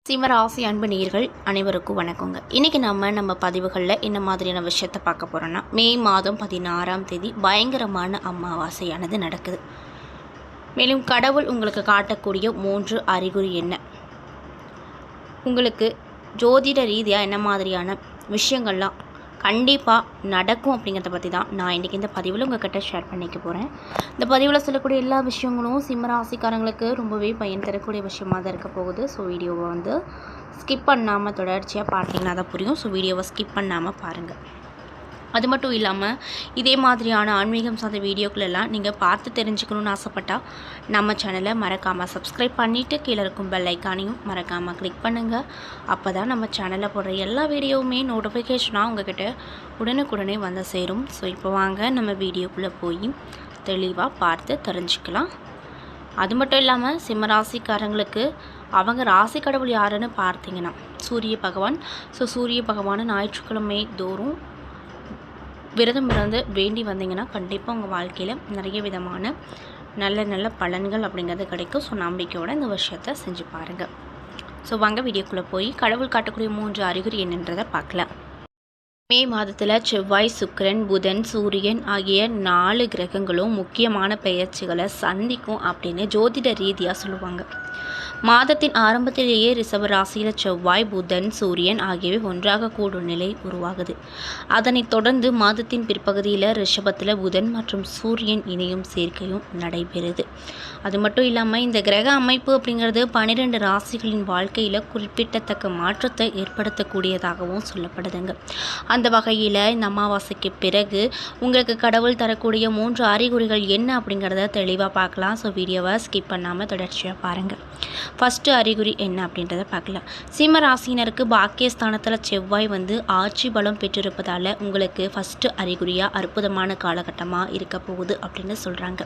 சிம்மராசி அன்பு நேயர்கள் அனைவருக்கும் வணக்கங்க. இன்றைக்கி நம்ம பதிவுகளில் என்ன மாதிரியான விஷயத்தை பார்க்க போகிறோன்னா, மே மாதம் 16ஆம் தேதி பயங்கரமான அமாவாசையானது நடக்குது. மேலும் கடவுள் உங்களுக்கு காட்டக்கூடிய 3 அறிகுறி என்ன, உங்களுக்கு ஜோதிட ரீதியாக என்ன மாதிரியான விஷயங்கள்லாம் கண்டிப்பாக நடக்கும் அப்படிங்கிறத பற்றி தான் நான் இன்றைக்கி இந்த பதிவில் உங்கள்கிட்ட ஷேர் பண்ணிக்க போகிறேன். இந்த பதிவில் சொல்லக்கூடிய எல்லா விஷயங்களும் சிம்மராசிக்காரங்களுக்கு ரொம்பவே பயன் தரக்கூடிய விஷயமாக தான் இருக்க போகுது. ஸோ வீடியோவை ஸ்கிப் பண்ணாமல் தொடர்ச்சியாக பார்த்தீங்கன்னா தான் புரியும். ஸோ வீடியோவை ஸ்கிப் பண்ணாமல் பாருங்கள். அது மட்டும் இல்லாமல் இதே மாதிரியான ஆன்மீகம் சார்ந்த வீடியோக்களெல்லாம் நீங்கள் பார்த்து தெரிஞ்சுக்கணுன்னு ஆசைப்பட்டால் நம்ம சேனலை மறக்காமல் சப்ஸ்கிரைப் பண்ணிவிட்டு கீழே இருக்கும் பெல் ஐக்கானையும் மறக்காமல் கிளிக் பண்ணுங்கள். அப்போ தான் நம்ம சேனலில் போடுற எல்லா வீடியோவுமே நோட்டிஃபிகேஷனாக உங்கள்கிட்ட உடனுக்குடனே வந்து சேரும். ஸோ இப்போ வாங்க நம்ம வீடியோக்குள்ளே போய் தெளிவாக பார்த்து தெரிஞ்சுக்கலாம். அது மட்டும் இல்லாமல் சிம்மராசிக்காரங்களுக்கு அவங்க ராசி கடவுள் யாருன்னு பார்த்தீங்கன்னா சூரிய பகவான். ஸோ சூரிய பகவானை ஞாயிற்றுக்கிழமை தோறும் விரதம் இருந்து வேண்டி வந்தீங்கன்னா கண்டிப்பாக உங்கள் வாழ்க்கையில் நிறைய விதமான நல்ல பலன்கள் அப்படிங்கிறது கிடைக்கும். ஸோ நம்பிக்கையோட இந்த விஷயத்தை செஞ்சு பாருங்கள். ஸோ வாங்க வீடியோக்குள்ளே போய் கடவுள் காட்டக்கூடிய 3 அறிகுறி என்னன்றதை பார்க்கலாம். மே மாதத்தில் செவ்வாய், சுக்கிரன், புதன், சூரியன் ஆகிய 4 கிரகங்களும் முக்கியமான பெயர்ச்சிகளை சந்திக்கும் அப்படின்னு ஜோதிட ரீதியாக சொல்லுவாங்க. மாதத்தின் ஆரம்பத்திலேயே ரிஷப ராசியில் செவ்வாய், புதன், சூரியன் ஆகியவை ஒன்றாக கூடும் நிலை உருவாகுது. அதனைத் தொடர்ந்து மாதத்தின் பிற்பகுதியில் ரிஷபத்தில் புதன் மற்றும் சூரியன் இணையும் சேர்க்கையும் நடைபெறுது. அது மட்டும் இல்லாமல் இந்த கிரக அமைப்பு அப்படிங்கிறது 12 ராசிகளின் வாழ்க்கையில் குறிப்பிடத்தக்க மாற்றத்தை ஏற்படுத்தக்கூடியதாகவும் சொல்லப்படுதுங்க. அந்த வகையில் இந்த அமாவாசைக்கு பிறகு உங்களுக்கு கடவுள் தரக்கூடிய 3 அறிகுறிகள் என்ன அப்படிங்கிறத தெளிவாக பார்க்கலாம். ஸோ வீடியோவை ஸ்கிப் பண்ணாமல் தொடர்ச்சியாக பாருங்கள். ஃபஸ்ட்டு அறிகுறி என்ன அப்படின்றத பார்க்கலாம். சிம்ம ராசினருக்கு பாக்கியஸ்தானத்தில் செவ்வாய் ஆட்சி பலம் பெற்றிருப்பதால் உங்களுக்கு ஃபஸ்ட்டு அறிகுறியாக அற்புதமான காலகட்டமாக இருக்க போகுது அப்படின்னு சொல்கிறாங்க.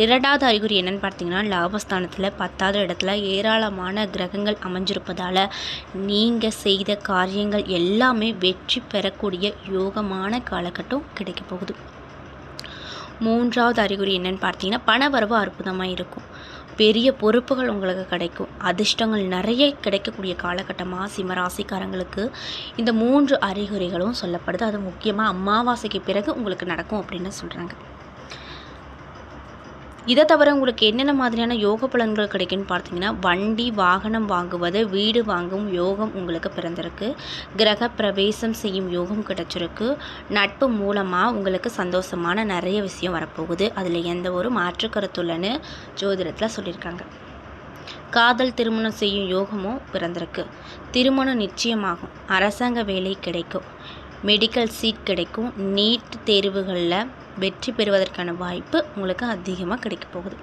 2வது அறிகுறி என்னென்னு பார்த்தீங்கன்னா, லாபஸ்தானத்தில் 10வது இடத்துல ஏராளமான கிரகங்கள் அமைஞ்சிருப்பதால் நீங்கள் செய்த காரியங்கள் எல்லாமே வெற்றி பெறக்கூடிய யோகமான காலகட்டம் கிடைக்க போகுது. 3வது அறிகுறி என்னென்னு பார்த்தீங்கன்னா, பணவரவு அற்புதமாக இருக்கும். பெரிய பொறுப்புகள் உங்களுக்கு கிடைக்கும். அதிர்ஷ்டங்கள் நிறைய கிடைக்கக்கூடிய காலகட்டமாக சிம்மராசிக்காரங்களுக்கு இந்த 3 அறிகுறிகளும் சொல்லப்படுது. அது முக்கியமாக அமாவாசைக்கு பிறகு உங்களுக்கு நடக்கும் அப்படின்னு சொல்கிறாங்க. இதை தவிர உங்களுக்கு என்னென்ன மாதிரியான யோக பலன்கள் கிடைக்குன்னு பார்த்தீங்கன்னா, வண்டி வாகனம் வாங்குவது, வீடு வாங்கும் யோகம் உங்களுக்கு பிறந்திருக்கு. கிரக பிரவேசம் செய்யும் யோகம் கிடைச்சிருக்கு. நட்பு மூலமாக உங்களுக்கு சந்தோஷமான நிறைய விஷயம் வரப்போகுது. அதில் எந்த ஒரு மாற்று கருத்துள்ளன்னு ஜோதிடத்தில் சொல்லியிருக்காங்க. காதல் திருமணம் செய்யும் யோகமும் பிறந்திருக்கு. திருமணம் நிச்சயமாகும். அரசாங்க வேலை கிடைக்கும். மெடிக்கல் சீட் கிடைக்கும். நீட் தேர்வுகளில் வெற்றி பெறுவதற்கான வாய்ப்பு உங்களுக்கு அதிகமாக கிடைக்க போகுது.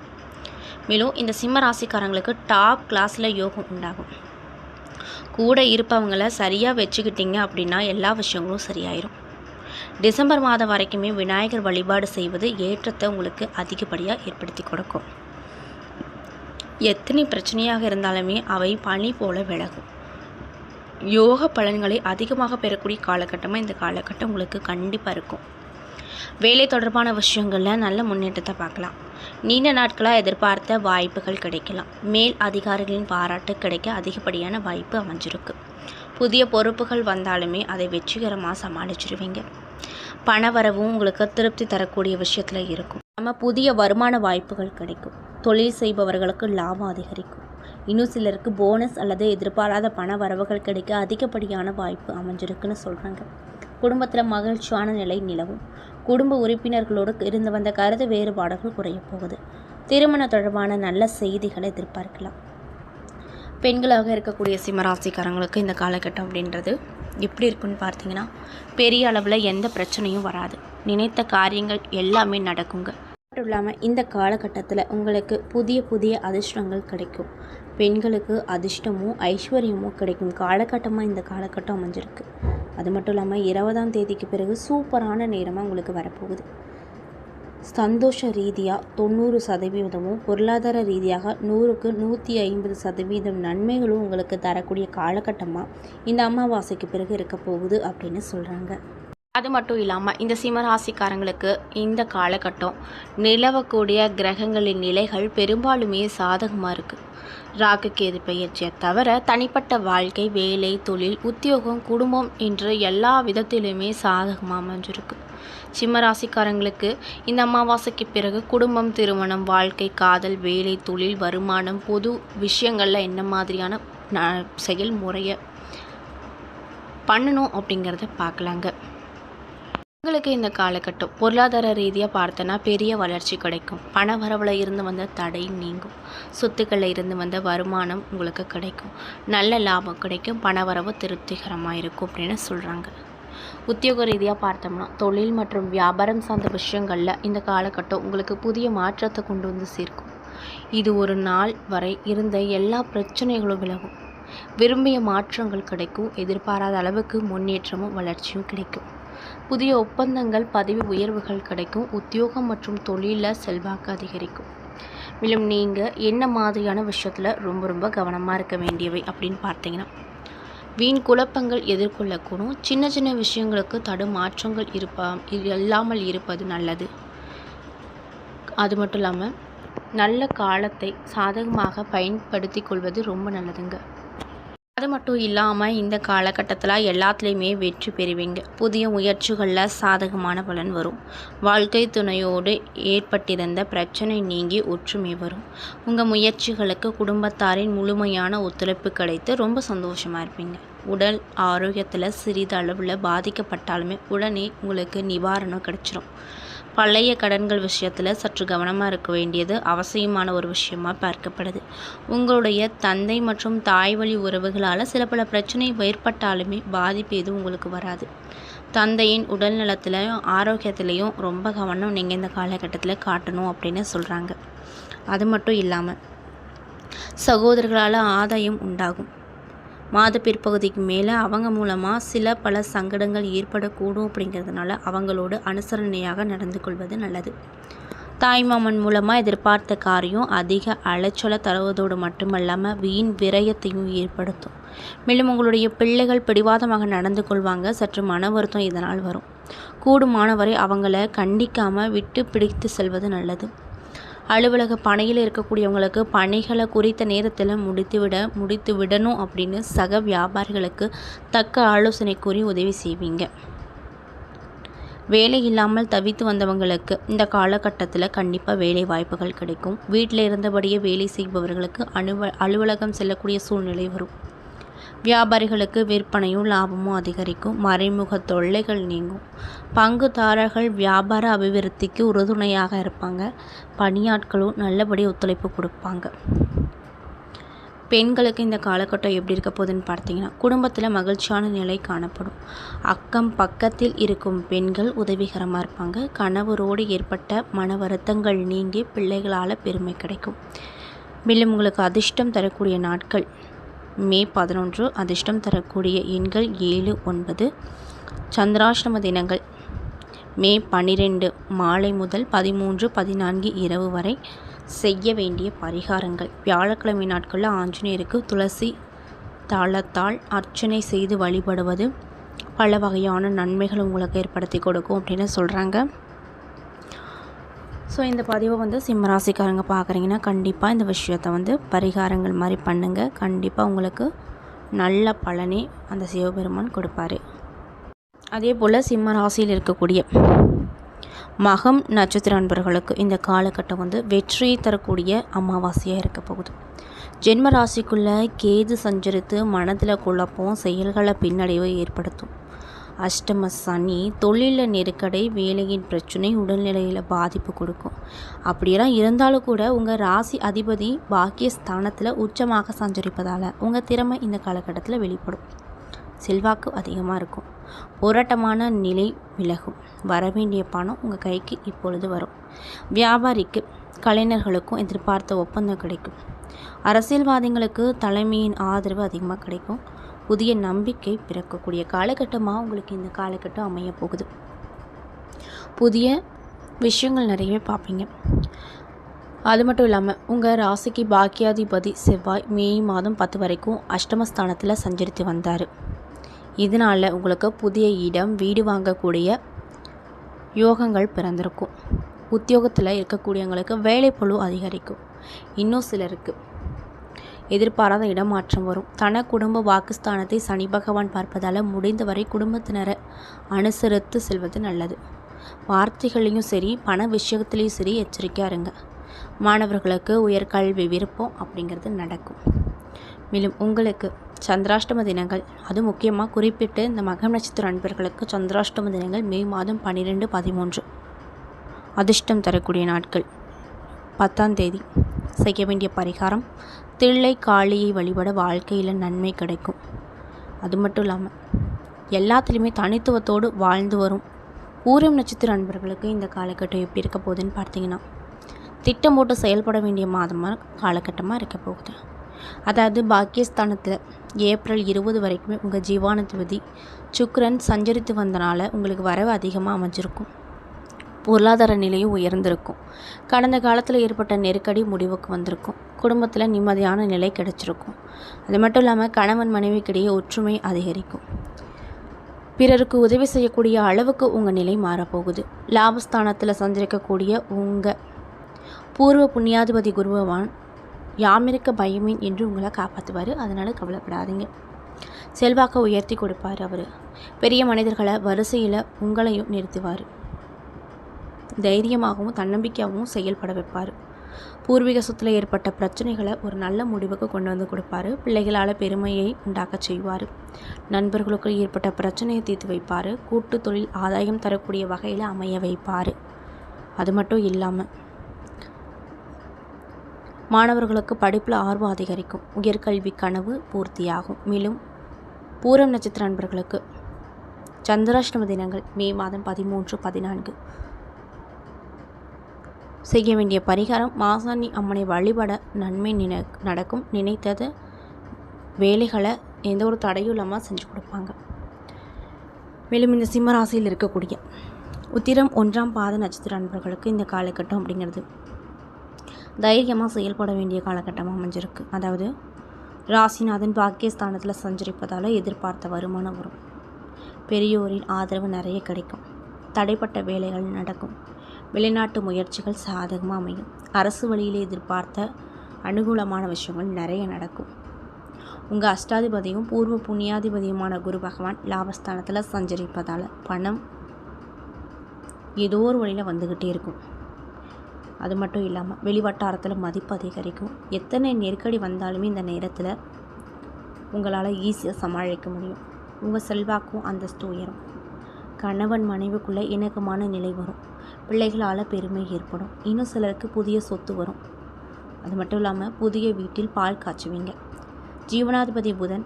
மேலும் இந்த சிம்ம ராசிக்காரங்களுக்கு டாப் கிளாஸில் யோகம் உண்டாகும். கூட இருப்பவங்களை சரியாக வச்சுக்கிட்டீங்க அப்படின்னா எல்லா விஷயங்களும் சரியாயிரும். டிசம்பர் மாதம் வரைக்குமே விநாயகர் வழிபாடு செய்வது ஏற்றத்தை உங்களுக்கு அதிகப்படியாக ஏற்படுத்தி கொடுக்கும். எத்தனை பிரச்சனையாக இருந்தாலுமே அவை பனி போல விலகும். யோக பலன்களை அதிகமாக பெறக்கூடிய காலகட்டமாக இந்த காலகட்டம் உங்களுக்கு கண்டிப்பாக இருக்கும். வேலை தொடர்பான விஷயங்களில் நல்ல முன்னேற்றத்தை பார்க்கலாம். நீண்ட நாட்களாக எதிர்பார்த்த வாய்ப்புகள் கிடைக்கலாம். மேல் அதிகாரிகளின் பாராட்டு கிடைக்க அதிகப்படியான வாய்ப்பு அமைஞ்சிருக்கு. புதிய பொறுப்புகள் வந்தாலுமே அதை வெற்றிகரமாக சமாளிச்சிருவீங்க. பணவரவும் உங்களுக்கு திருப்தி தரக்கூடிய விஷயத்தில் இருக்கும். நம்ம புதிய வருமான வாய்ப்புகள் கிடைக்கும். தொழில் செய்பவர்களுக்கு லாபம் அதிகரிக்கும். இன்னும் சிலருக்கு போனஸ் அல்லது எதிர்பாராத பண வரவுகள் கிடைக்க அதிகப்படியான வாய்ப்பு அமைஞ்சிருக்குன்னு சொல்கிறாங்க. குடும்பத்தில் மகிழ்ச்சியான நிலை நிலவும். குடும்ப உறுப்பினர்களோடு இருந்து வந்த கருத்து வேறுபாடுகள் குறைய போகுது. திருமண தொடர்பான நல்ல செய்திகளை எதிர்பார்க்கலாம். பெண்களாக இருக்கக்கூடிய சிம்மராசிக்காரங்களுக்கு இந்த காலகட்டம் அப்படின்றது எப்படி இருக்குன்னு பார்த்தீங்கன்னா, பெரிய அளவில் எந்த பிரச்சனையும் வராது. நினைத்த காரியங்கள் எல்லாமே நடக்குங்க. மட்டும் இல்லாமல் இந்த காலகட்டத்தில் உங்களுக்கு புதிய அதிர்ஷ்டங்கள் கிடைக்கும். பெண்களுக்கு அதிர்ஷ்டமும் ஐஸ்வர்யமும் கிடைக்கும் காலகட்டமாக இந்த காலகட்டம் அமைஞ்சிருக்கு. அது மட்டும் இல்லாமல் 20ஆம் தேதிக்கு பிறகு சூப்பரான நேரமாக உங்களுக்கு வரப்போகுது. சந்தோஷ ரீதியாக 90%, பொருளாதார ரீதியாக 100க்கு 150% நன்மைகளும் உங்களுக்கு தரக்கூடிய காலகட்டமாக இந்த அமாவாசைக்கு பிறகு இருக்க போகுது அப்படின்னு சொல்கிறாங்க. அது மட்டும் இல்லாமல் இந்த சிம்மராசிக்காரங்களுக்கு இந்த காலகட்டம் நிலவக்கூடிய கிரகங்களின் நிலைகள் பெரும்பாலுமே சாதகமாக இருக்குது. ராகு கேது பெயர்ச்சியை தவிர தனிப்பட்ட வாழ்க்கை, வேலை, தொழில், உத்தியோகம், குடும்பம் என்று எல்லா விதத்திலுமே சாதகமாக அமைஞ்சிருக்கு. சிம்மராசிக்காரங்களுக்கு இந்த அமாவாசைக்கு பிறகு குடும்பம், திருமணம், வாழ்க்கை, காதல், வேலை, தொழில், வருமானம், பொது விஷயங்களில் என்ன மாதிரியான செயல்முறையை பண்ணணும் அப்படிங்கிறத பார்க்கலாங்க. உங்களுக்கு இந்த காலகட்டம் பொருளாதார ரீதியாக பார்த்தோன்னா பெரிய வளர்ச்சி கிடைக்கும். பண வரவில் இருந்து வந்த தடை நீங்கும். சொத்துக்களில் இருந்து வந்த வருமானம் உங்களுக்கு கிடைக்கும். நல்ல லாபம் கிடைக்கும். பண வரவு திருப்திகரமாக இருக்கும் அப்படின்னு சொல்கிறாங்க. உத்தியோக ரீதியாக பார்த்தோம்னா தொழில் மற்றும் வியாபாரம் சார்ந்த விஷயங்களில் இந்த காலகட்டம் உங்களுக்கு புதிய மாற்றத்தை கொண்டு வந்து சேர்க்கும். இது ஒரு நாள் வரை இருந்த எல்லா பிரச்சனைகளும் விலகும். விரும்பிய மாற்றங்கள் கிடைக்கும். எதிர்பாராத அளவுக்கு முன்னேற்றமும் வளர்ச்சியும் கிடைக்கும். புதிய ஒப்பந்தங்கள், பதவி உயர்வுகள் கிடைக்கும். உத்தியோகம் மற்றும் தொழிலில் செல்வாக்கு அதிகரிக்கும். மேலும் நீங்கள் என்ன மாதிரியான விஷயத்தில் ரொம்ப கவனமாக இருக்க வேண்டியவை அப்படின்னு பார்த்தீங்கன்னா, வீண் குழப்பங்கள் எதிர்கொள்ளக்கூடும். சின்ன சின்ன விஷயங்களுக்கு தடுமாற்றங்கள் இல்லாமல் இருப்பது நல்லது. அது மட்டும் இல்லாமல் நல்ல காலத்தை சாதகமாக பயன்படுத்தி கொள்வது ரொம்ப நல்லதுங்க. அது மட்டும் இல்லாமல் இந்த காலகட்டத்தில் எல்லாத்துலேயுமே வெற்றி பெறுவீங்க. புதிய முயற்சிகளில் சாதகமான பலன் வரும். வாழ்க்கை துணையோடு ஏற்பட்டிருந்த பிரச்சனை நீங்கி ஒற்றுமை வரும். உங்கள் முயற்சிகளுக்கு குடும்பத்தாரின் முழுமையான ஒத்துழைப்பு கிடைத்து ரொம்ப சந்தோஷமாக இருப்பீங்க. உடல் ஆரோக்கியத்தில் சிறிதளவில் பாதிக்கப்பட்டாலுமே உடனே உங்களுக்கு நிவாரணம் கிடைச்சிரும். பழைய கடன்கள் விஷயத்தில் சற்று கவனமாக இருக்க வேண்டியது அவசியமான ஒரு விஷயமாக பார்க்கப்படுது. உங்களுடைய தந்தை மற்றும் தாய் வழி உறவுகளால் சில பல பிரச்சனை ஏற்பட்டாலுமே பாதிப்பு எதுவும் உங்களுக்கு வராது. தந்தையின் உடல் நலத்திலையும் ஆரோக்கியத்திலையும் ரொம்ப கவனம் நீங்கள் இந்த காலகட்டத்தில் காட்டணும் அப்படின்னு சொல்கிறாங்க. அது மட்டும் இல்லாமல் சகோதரர்களால் ஆதாயம் உண்டாகும். மாத பிற்பகுதிக்கு மேலே அவங்க மூலமாக சில பல சங்கடங்கள் ஏற்படக்கூடும். அப்படிங்கிறதுனால அவங்களோடு அனுசரணையாக நடந்து கொள்வது நல்லது. தாய்மாமன் மூலமாக எதிர்பார்த்த காரியம் அதிக அலைச்சலை தருவதோடு மட்டுமல்லாமல் வீண் விரயத்தையும் ஏற்படுத்தும். மேலும் உங்களுடைய பிள்ளைகள் பிடிவாதமாக நடந்து கொள்வாங்க. சற்று மன வருத்தம் இதனால் வரும். கூடுமானவரை அவங்கள கண்டிக்காமல் விட்டு பிடித்து செல்வது நல்லது. அலுவலக பணியில் இருக்கக்கூடியவங்களுக்கு பணிகளை குறித்த நேரத்தில் முடித்து விடணும் அப்படின்னு சக வியாபாரிகளுக்கு தக்க ஆலோசனை கூறி உதவி செய்வீங்க. வேலை இல்லாமல் தவித்து வந்தவங்களுக்கு இந்த காலகட்டத்தில் கண்டிப்பாக வேலை வாய்ப்புகள் கிடைக்கும். வீட்டில் இருந்தபடியே வேலை செய்பவர்களுக்கு அலுவலகம் செல்லக்கூடிய சூழ்நிலை வரும். வியாபாரிகளுக்கு விற்பனையும் லாபமும் அதிகரிக்கும். மறைமுக தொல்லைகள் நீங்கும். பங்குதாரர்கள் வியாபார அபிவிருத்திக்கு உறுதுணையாக இருப்பாங்க. பணியாட்களும் நல்லபடி ஒத்துழைப்பு கொடுப்பாங்க. பெண்களுக்கு இந்த காலகட்டம் எப்படி இருக்க போகுதுன்னு பார்த்தீங்கன்னா, குடும்பத்தில் மகிழ்ச்சியான நிலை காணப்படும். அக்கம் பக்கத்தில் இருக்கும் பெண்கள் உதவிகரமாக இருப்பாங்க. கணவரோடு ஏற்பட்ட மன வருத்தங்கள் நீங்கி பிள்ளைகளால் பெருமை கிடைக்கும். மேலும் உங்களுக்கு அதிர்ஷ்டம் தரக்கூடிய நாட்கள் மே 11. அதிர்ஷ்டம் தரக்கூடிய எண்கள் 7, 9. சந்திராஷ்டம தினங்கள் மே 12 மாலை முதல் 13, 14 இரவு வரை. செய்ய வேண்டிய பரிகாரங்கள்: வியாழக்கிழமை நாட்களில் ஆஞ்சநேயருக்கு துளசி தளத்தால் அர்ச்சனை செய்து வழிபடுவது பல வகையான நன்மைகள் உங்களுக்கு ஏற்படுத்தி கொடுக்கும் அப்படின்னு சொல்கிறாங்க. ஸோ இந்த பதிவை சிம்மராசிக்காரங்க பார்க்குறீங்கன்னா கண்டிப்பாக இந்த விஷயத்தை பரிகாரங்கள் மாதிரி பண்ணுங்கள். கண்டிப்பாக உங்களுக்கு நல்ல பலனே அந்த சிவபெருமான் கொடுப்பார். அதே போல் சிம்மராசியில் இருக்கக்கூடிய மகம் நட்சத்திர அன்பர்களுக்கு இந்த காலகட்டம் வெற்றியை தரக்கூடிய அமாவாசையாக இருக்க போகுது. ஜென்ம ராசிக்குள்ளே கேது சஞ்சரித்து மனதில் குழப்பம், செயல்களை பின்னடைவை ஏற்படுத்தும். அஷ்டம சனி தொழிலில் நெருக்கடி, வேலையின் பிரச்சனை, உடல்நிலையில் பாதிப்பு கொடுக்கும். அப்படியெல்லாம் இருந்தாலும் கூட உங்கள் ராசி அதிபதி பாக்கியஸ்தானத்தில் உச்சமாக சஞ்சரிப்பதால் உங்கள் திறமை இந்த காலகட்டத்தில் வெளிப்படும். செல்வாக்கு அதிகமாக இருக்கும். போராட்டமான நிலை விலகும். வரவேண்டிய பணம் உங்கள் கைக்கு இப்பொழுது வரும். வியாபாரிக்கு, கலைஞர்களுக்கும் எதிர்பார்த்த ஒப்பந்தம் கிடைக்கும். அரசியல்வாதிகளுக்கு தலைமையின் ஆதரவு அதிகமாக கிடைக்கும். புதிய நம்பிக்கை பிறக்கக்கூடிய காலகட்டமாக உங்களுக்கு இந்த காலகட்டம் அமைய போகுது. புதிய விஷயங்கள் நிறையவே பார்ப்பீங்க. அது மட்டும் இல்லாமல் உங்கள் ராசிக்கு பாக்கியாதிபதி செவ்வாய் மே மாதம் 10 வரைக்கும் அஷ்டமஸ்தானத்தில் சஞ்சரித்து வந்தார். இதனால் உங்களுக்கு புதிய இடம், வீடு வாங்கக்கூடிய யோகங்கள் பிறந்திருக்கும். உத்தியோகத்தில் இருக்கக்கூடியவங்களுக்கு வேலைப்பளு அதிகரிக்கும். இன்னும் சிலருக்கு எதிர்பாராத இடமாற்றம் வரும். தன குடும்ப வாக்குஸ்தானத்தை சனி பகவான் பார்ப்பதால் முடிந்தவரை குடும்பத்தினரை அனுசரித்து செல்வது நல்லது. வார்த்தைகளையும் சரி, பண விஷயத்துலேயும் சரி எச்சரிக்கையாக இருங்க. மாணவர்களுக்கு உயர்கல்வி விருப்பம் அப்படிங்கிறது நடக்கும். மேலும் உங்களுக்கு சந்திராஷ்டம தினங்கள், அது முக்கியமாக குறிப்பிட்டு இந்த மகம் நட்சத்திர நண்பர்களுக்கு சந்திராஷ்டம தினங்கள் மே மாதம் 12, 13 அதிர்ஷ்டம் தரக்கூடிய நாட்கள். 10ஆம் தேதி செய்ய வேண்டிய பரிகாரம், தில்லை காளியை வழிபட வாழ்க்கையில் நன்மை கிடைக்கும். அது மட்டும் இல்லாமல் எல்லாத்துலேயுமே தனித்துவத்தோடு வாழ்ந்து வரும் பூரம் நட்சத்திர நண்பர்களுக்கு இந்த காலகட்டம் எப்படி இருக்க போகுதுன்னு பார்த்தீங்கன்னா, திட்டம் போட்டு செயல்பட வேண்டிய காலகட்டமாக இருக்க போகுது. அதாவது பாக்கியஸ்தானத்தில் ஏப்ரல் 20 வரைக்குமே உங்கள் ஜீவானாதிபதி சுக்கிரன் சஞ்சரித்து வந்தனால உங்களுக்கு வரவு அதிகமாக அமைஞ்சிருக்கும். பொருளாதார நிலையும் உயர்ந்திருக்கும். கடந்த காலத்தில் ஏற்பட்ட நெருக்கடி முடிவுக்கு வந்திருக்கும். குடும்பத்தில் நிம்மதியான நிலை கிடைச்சிருக்கும். அது மட்டும் இல்லாமல் கணவன் மனைவிக்கிடையே ஒற்றுமை அதிகரிக்கும். பிறருக்கு உதவி செய்யக்கூடிய அளவுக்கு உங்கள் நிலை மாறப்போகுது. லாபஸ்தானத்தில் சஞ்சரிக்கக்கூடிய உங்கள் பூர்வ புண்ணியாதிபதி குரு பகவான் யாமிருக்க பயமேன் என்று உங்களை காப்பாற்றுவார். அதனால் கவலைப்படாதீங்க. செல்வாக்கை உயர்த்தி கொடுப்பார். அவர் பெரிய மனிதர்களை வரிசையில் உங்களையும் நிறுத்துவார். தைரியமாகவும் தன்னம்பிக்கையாகவும் செயல்பட வைப்பார். பூர்வீக சொத்தில் ஏற்பட்ட பிரச்சனைகளை ஒரு நல்ல முடிவுக்கு கொண்டு வந்து கொடுப்பார். பிள்ளைகளால் பெருமையை உண்டாக்க செய்வார். நண்பர்களுக்கு ஏற்பட்ட பிரச்சனையை தீர்த்து வைப்பார். கூட்டு தொழில் ஆதாயம் தரக்கூடிய வகையில் அமைய வைப்பார். அது மட்டும் இல்லாமல் மாணவர்களுக்கு படிப்பில் ஆர்வம் அதிகரிக்கும். உயர்கல்வி கனவு பூர்த்தியாகும். மேலும் பூரம் நட்சத்திர நண்பர்களுக்கு சந்திராஷ்டம தினங்கள் மே மாதம் 13, 14 செய்ய வேண்டிய பரிகாரம், மாசாணி அம்மனை வழிபட நன்மை நடக்கும். நினைத்தது வேலைகளை எந்த ஒரு தடையும் இல்லாமல் செஞ்சு கொடுப்பாங்க. மேலும் இந்த சிம்ம ராசியில் இருக்கக்கூடிய உத்திரம் 1ஆம் பாத நட்சத்திர நண்பர்களுக்கு இந்த காலகட்டம் அப்படிங்கிறது தைரியமாக செயல்பட வேண்டிய காலகட்டமாக அமைஞ்சிருக்கு. அதாவது ராசிநாதன் பாக்கியஸ்தானத்தில் சஞ்சரிப்பதால் எதிர்பார்த்த வருமானம் வரும். பெரியோரின் ஆதரவு நிறைய கிடைக்கும். தடைப்பட்ட வேலைகள் நடக்கும். வெளிநாட்டு முயற்சிகள் சாதகமாக அமையும். அரசு வழியில் எதிர்பார்த்த அனுகூலமான விஷயங்கள் நிறைய நடக்கும். உங்கள் அஷ்டாதிபதியும் பூர்வ புண்ணியாதிபதியுமான குரு பகவான் லாபஸ்தானத்தில் சஞ்சரிப்பதால் பணம் ஏதோ ஒரு வழியில் வந்துக்கிட்டே இருக்கும். அது மட்டும் இல்லாமல் வெளிவட்டாரத்தில் மதிப்பு அதிகரிக்கும். எத்தனை நெருக்கடி வந்தாலுமே இந்த நேரத்தில் உங்களால் ஈஸியாக சமாளிக்க முடியும். உங்கள் செல்வாக்கும் அந்தஸ்து உயரும். கணவன் மனைவிக்குள்ளே இணக்கமான நிலை வரும். பிள்ளைகளால் பெருமை ஏற்படும். இன்னும் சிலருக்கு புதிய சொத்து வரும். அது மட்டும் இல்லாமல் புதிய வீட்டில் பால் காய்ச்சுவீங்க. ஜீவனாதிபதி புதன்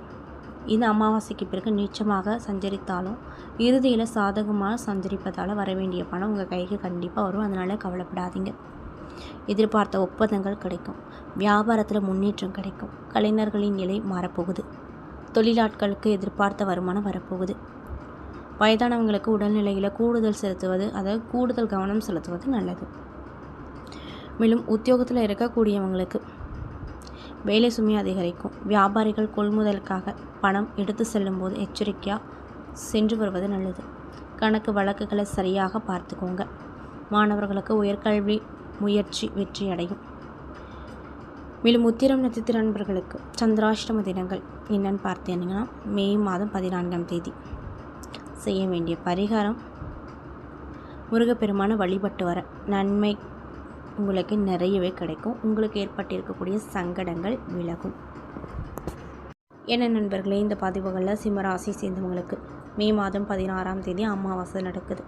இந்த அமாவாசைக்கு பிறகு நீச்சமாக சஞ்சரித்தாலும் இறுதியில் சாதகமாக சஞ்சரிப்பதால் வர வேண்டிய பணம் உங்கள் கைக்கு கண்டிப்பாக வரும். அதனால் கவலைப்படாதீங்க. எதிர்பார்த்த ஒப்பந்தங்கள் கிடைக்கும். வியாபாரத்தில் முன்னேற்றம் கிடைக்கும். கலைஞர்களின் நிலை மாறப்போகுது. தொழிலாட்களுக்கு எதிர்பார்த்த வருமானம் வரப்போகுது. வயதானவங்களுக்கு உடல்நிலையில் கூடுதல் கவனம் செலுத்துவது நல்லது. மேலும் உத்தியோகத்தில் இருக்கக்கூடியவங்களுக்கு வேலை சுமை அதிகரிக்கும். வியாபாரிகள் கொள்முதலுக்காக பணம் எடுத்து செல்லும்போது எச்சரிக்கையாக சென்று வருவது நல்லது. கணக்கு வழக்குகளை சரியாக பார்த்துக்கோங்க. மாணவர்களுக்கு உயர்கல்வி முயற்சி வெற்றி அடையும். மேலும் உத்திரம் நட்சத்திர நண்பர்களுக்கு சந்திராஷ்டம தினங்கள் என்னன்னு பார்த்தீங்கன்னா, மே மாதம் 14ஆம் தேதி செய்ய வேண்டிய பரிகாரம், முருகப்பெருமான வழிபட்டு வர நன்மை உங்களுக்கு நிறையவே கிடைக்கும். உங்களுக்கு ஏற்பட்டிருக்கக்கூடிய சங்கடங்கள் விலகும். என்ன நண்பர்களே, இந்த பதிவுகளில் சிம்மராசி சேர்ந்தவங்களுக்கு மே மாதம் 16ஆம் தேதி அமாவாசை நடக்குது.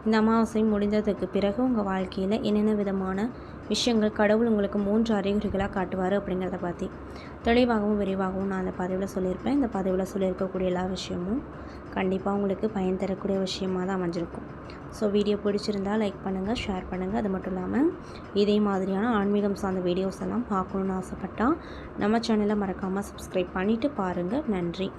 இந்த அமாவாசை முடிந்ததுக்கு பிறகு உங்கள் வாழ்க்கையில் என்னென்ன விதமான விஷயங்கள் கடவுள் உங்களுக்கு 3 அறிகுறிகளாக காட்டுவார் அப்படிங்கிறத பற்றி தெளிவாகவும் விரிவாகவும் நான் அந்த பதிவில் சொல்லியிருப்பேன். இந்த பதிவில் சொல்லியிருக்கக்கூடிய எல்லா விஷயமும் கண்டிப்பாக உங்களுக்கு பயன் தரக்கூடிய விஷயமாக தான் அமைஞ்சிருக்கும். ஸோ வீடியோ பிடிச்சிருந்தால் லைக் பண்ணுங்கள், ஷேர் பண்ணுங்கள். அது மட்டும் இல்லாமல் இதே மாதிரியான ஆன்மீகம் சார்ந்த வீடியோஸ் எல்லாம் பார்க்கணுன்னு ஆசைப்பட்டால் நம்ம சேனலை மறக்காமல் சப்ஸ்கிரைப் பண்ணிவிட்டு பாருங்கள். நன்றி.